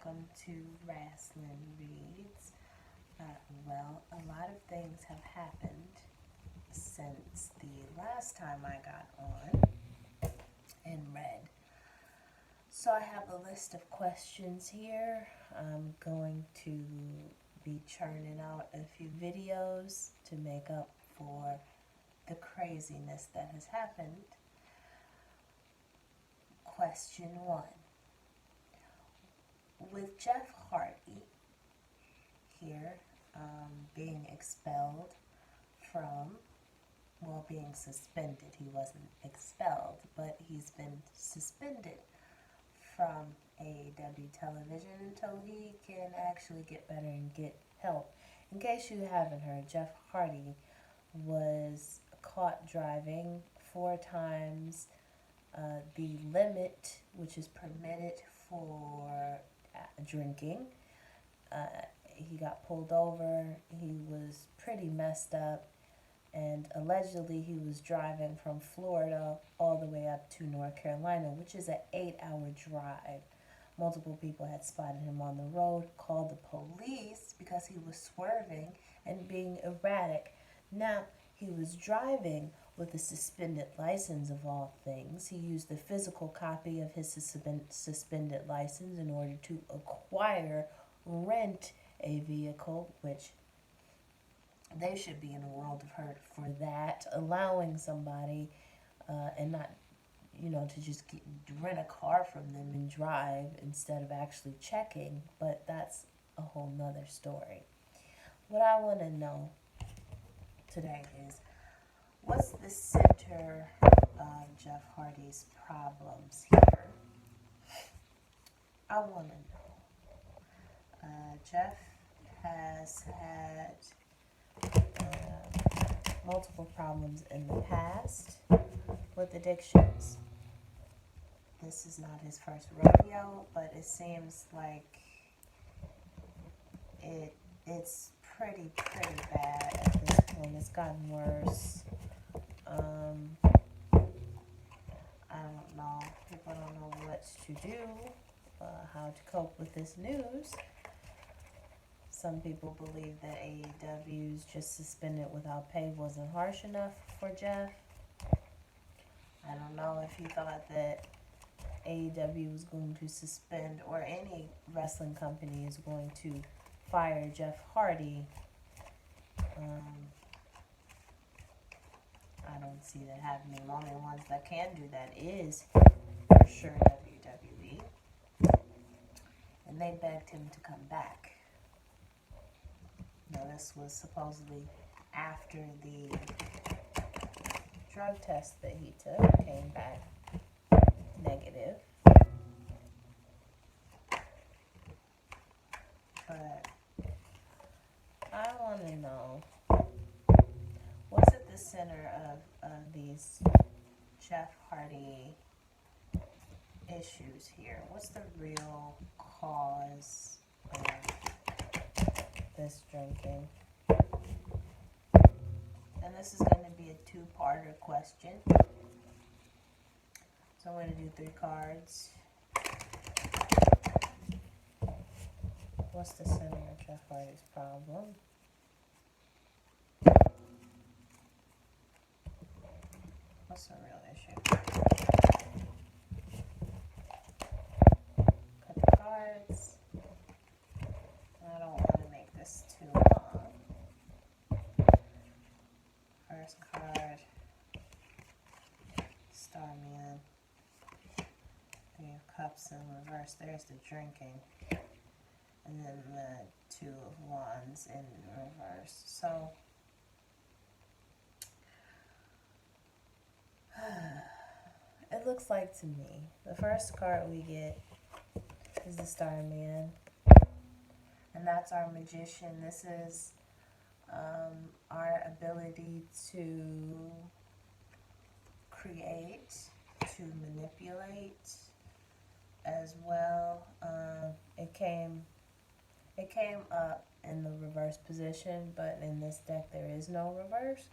welcome to Wrestling Reads. Well, a lot of things have happened since the last time I got on and read. So I have a list of questions here. I'm going to be churning out a few videos to make up for the craziness that has happened. Question 1. With Jeff Hardy here being expelled from, well, being suspended. He wasn't expelled, but he's been suspended from AEW television until he can actually get better and get help. In case you haven't heard, Jeff Hardy was caught driving 4 times the limit, which is permitted for drinking. He got pulled over. He was pretty messed up, and allegedly he was driving from Florida all the way up to North Carolina, which is an 8-hour drive. Multiple people had spotted him on the road, called the police because he was swerving and being erratic. Now, he was driving with a suspended license of all things. He used the physical copy of his suspended license in order to rent a vehicle, which they should be in a world of hurt for that, allowing somebody and not, to just rent a car from them and drive instead of actually checking. But that's a whole nother story. What I want to know today is, what's the center of Jeff Hardy's problems here? I want to know. Jeff has had multiple problems in the past with addictions. This is not his first rodeo, but it seems like it's pretty bad at this point. It's gotten worse. I don't know. People don't know what to do, how to cope with this news. Some people believe that AEW's just suspended without pay wasn't harsh enough for Jeff. I don't know if he thought that AEW was going to suspend, or any wrestling company is going to fire Jeff Hardy. I don't see that happening. The only ones that can do that is, for sure, WWE. And they begged him to come back. Now, this was supposedly after the drug test that he took came back negative. But I want to know, what's at the center of these Jeff Hardy issues here? What's the real cause of this drinking? And this is going to be a 2-parter question. So I'm going to do 3 cards. What's the center of Jeff Hardy's problem? What's the real issue? Cut the cards. I don't want to make this too long. First card, Starman. 3 of Cups in reverse. There's the drinking. And then the 2 of Wands in reverse. So, it looks like to me, the first card we get is the Starman. And that's our magician. This is our ability to create, to manipulate as well. It came up in the reverse position, but in this deck there is no reverse.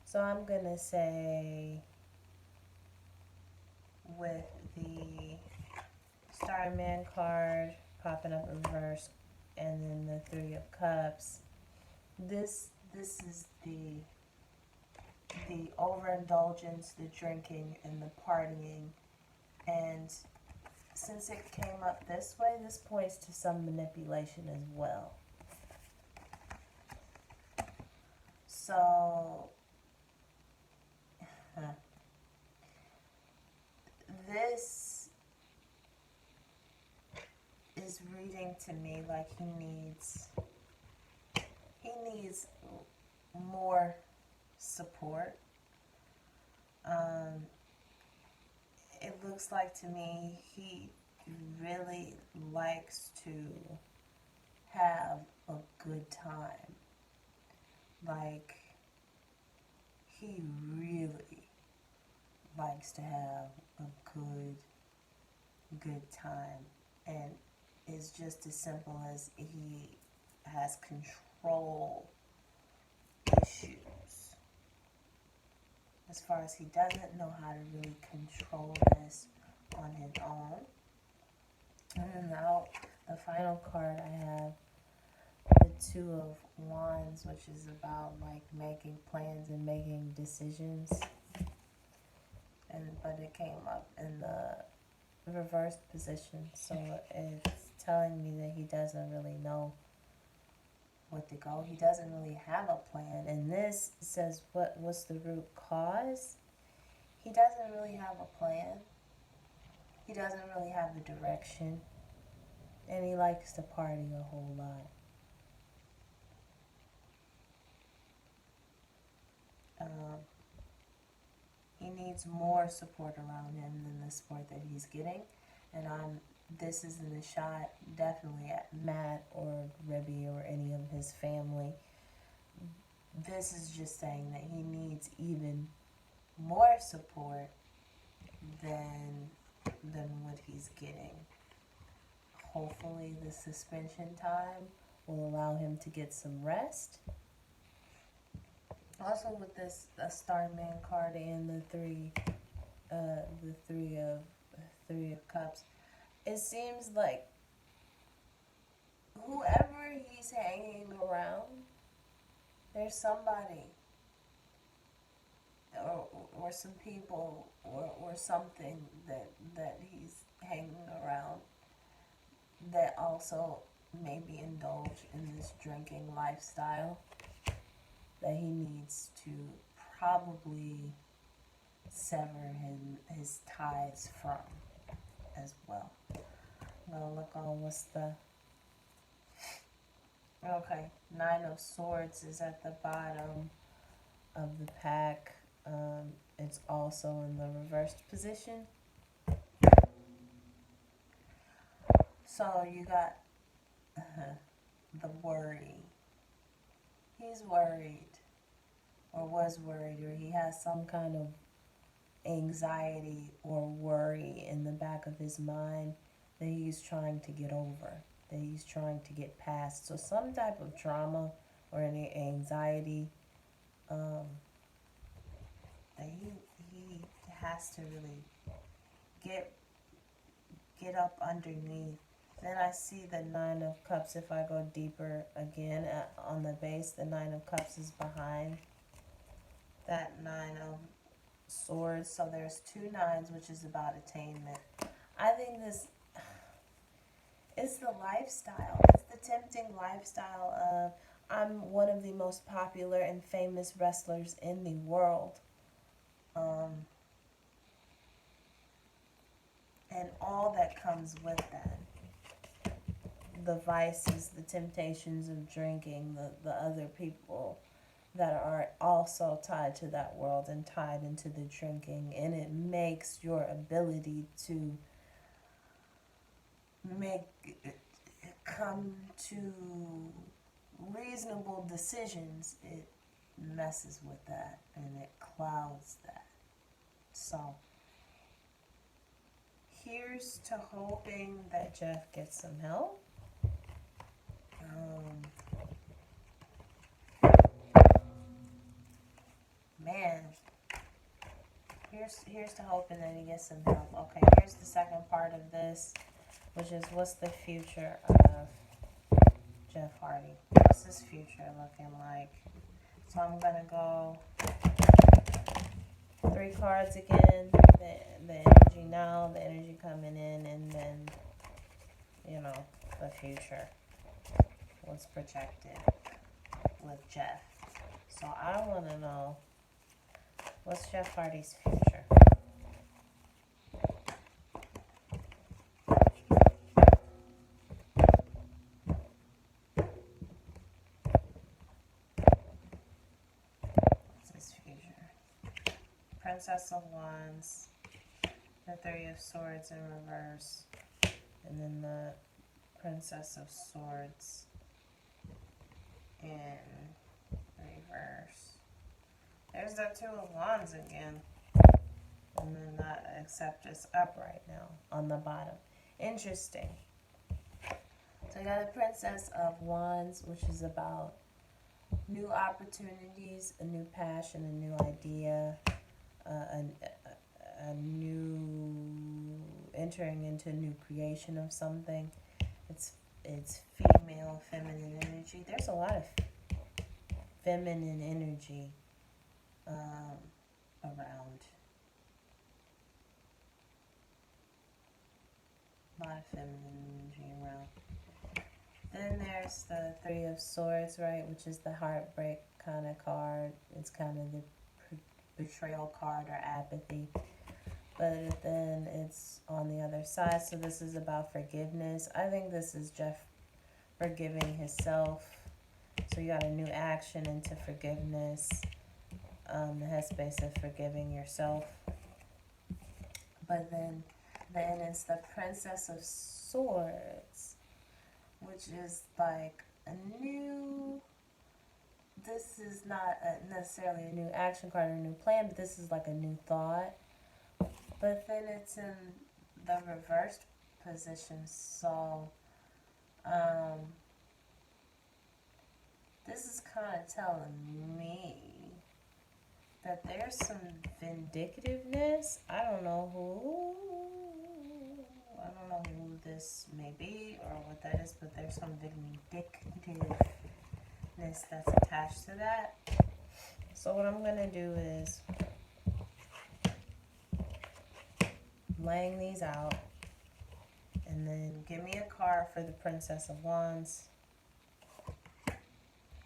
So I'm going to say, with the Starman card, popping up reverse, and then the Three of Cups. This is the overindulgence, the drinking, and the partying. And since it came up this way, this points to some manipulation as well. So, this is reading to me like he needs more support. It looks like to me he really likes to have a good time. Like, he really likes to have a good time. And it's just as simple as he has control issues. As far as he doesn't know how to really control this on his own. And then now the final card I have, the Two of Wands, which is about like making plans and making decisions. But it came up in the reversed position, so it's telling me that he doesn't really know what to go. He doesn't really have a plan. And this says, what's the root cause? He doesn't really have a plan. He doesn't really have the direction. And he likes to party a whole lot. He needs more support around him than the support that he's getting. And this isn't a shot definitely at Matt or Ribby or any of his family. This is just saying that he needs even more support than what he's getting. Hopefully the suspension time will allow him to get some rest. Also with this Starman card and the three of Cups, it seems like whoever he's hanging around, there's somebody or some people or something that he's hanging around that also maybe indulge in this drinking lifestyle that he needs to probably sever his ties from as well. I'm gonna look on what's the... Okay, Nine of Swords is at the bottom of the pack. It's also in the reversed position. So you got the worry. He's worried, or was worried, or he has some kind of anxiety or worry in the back of his mind that he's trying to get over, that he's trying to get past. So some type of trauma or any anxiety that he has to really get up underneath. Then I see the Nine of Cups. If I go deeper again on the base, the Nine of Cups is behind that Nine of Swords. So there's two nines, which is about attainment. I think this is the lifestyle. It's the tempting lifestyle of, I'm one of the most popular and famous wrestlers in the world. And all that comes with that. The vices, the temptations of drinking, the other people that are also tied to that world and tied into the drinking. And it makes your ability to come to reasonable decisions, it messes with that and it clouds that. So here's to hoping that Jeff gets some help. Man, here's to hoping that he gets some help. Okay, here's the second part of this. which is what's the future of Jeff Hardy? What's his future looking like? So I'm gonna go 3 cards again. The energy now, the energy coming in, and then the future. What's projected with Jeff? So I want to know what's Jeff Hardy's future. Princess of Wands, the Three of Swords in reverse, and then the Princess of Swords in reverse. There's the Two of Wands again. And then that except it's up right now on the bottom. Interesting. So I got a Princess of Wands, which is about new opportunities, a new passion, a new idea, a new entering into a new creation of something. It's female, feminine energy. There's a lot of feminine energy around. A lot of feminine energy around. Then there's the Three of Swords, right, which is the heartbreak kind of card. It's kind of the betrayal card or apathy. But then it's on the other side. So this is about forgiveness. I think this is Jeff forgiving himself. So you got a new action into forgiveness. The headspace of forgiving yourself. But then it's the Princess of Swords, which is like a new... This is not necessarily a new action card or a new plan, but this is like a new thought. But then it's in the reversed position, so this is kind of telling me that there's some vindictiveness. I don't know who this may be or what that is, but there's some vindictiveness that's attached to that. So what I'm going to do is laying these out, and then give me a card for the Princess of Wands.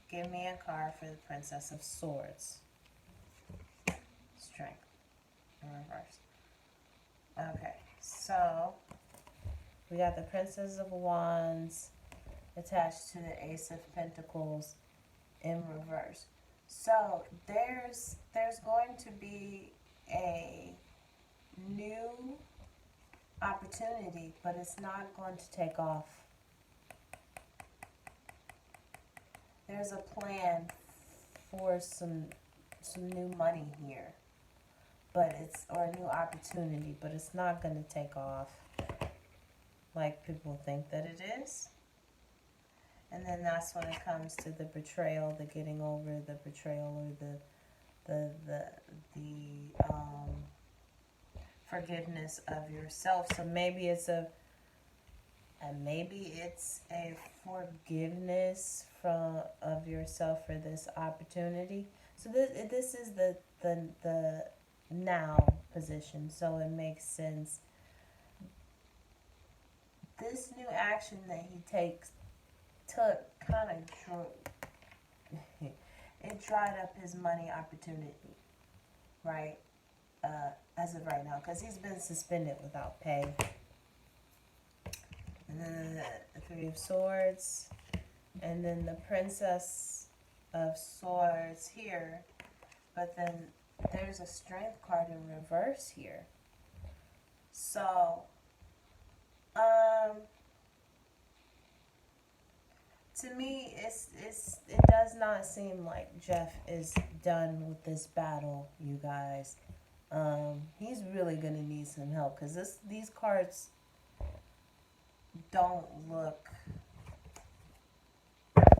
Give me a card for the Princess of Swords. Strength in reverse. Okay, so we got the Princess of Wands attached to the Ace of Pentacles in reverse. So there's going to be a new opportunity, but it's not going to take off. There's a plan for some new money here, but or a new opportunity, but it's not going to take off like people think that it is. And then that's when it comes to the betrayal, the getting over the betrayal, or the forgiveness of yourself. So maybe it's a forgiveness of yourself for this opportunity. So this is the now position. So it makes sense. This new action that he took kind of it dried up his money opportunity, right? As of right now, because he's been suspended without pay. And then the Three of Swords, and then the Princess of Swords here. But then there's a Strength card in reverse here. So, to me, it does not seem like Jeff is done with this battle, you guys. He's really gonna need some help, because these cards don't look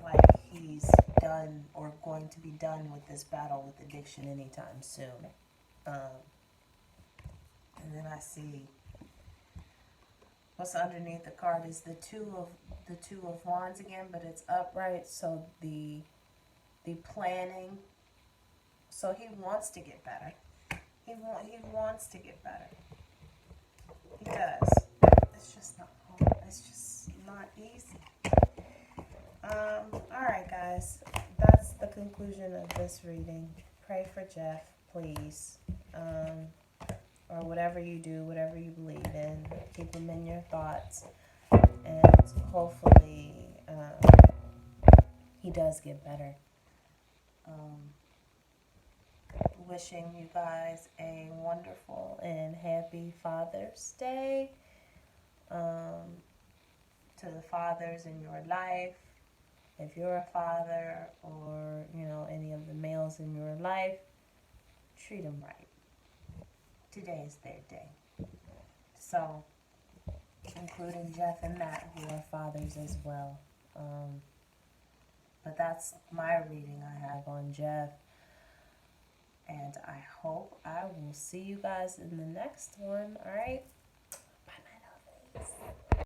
like he's done or going to be done with this battle with addiction anytime soon. And then I see what's underneath the card is the two of wands again, but it's upright. So the planning. So he wants to get better. He wants to get better. He does. It's just not hard. It's just not easy. Alright guys. That's the conclusion of this reading. Pray for Jeff, please. Or whatever you do, whatever you believe in. Keep him in your thoughts. And hopefully he does get better. Wishing you guys a wonderful and happy Father's Day. To the fathers in your life, if you're a father, or any of the males in your life, treat them right. Today is their day. So, including Jeff and Matt, who are fathers as well. But that's my reading I have on Jeff. And I hope I will see you guys in the next one. Alright? Bye, my lovelies.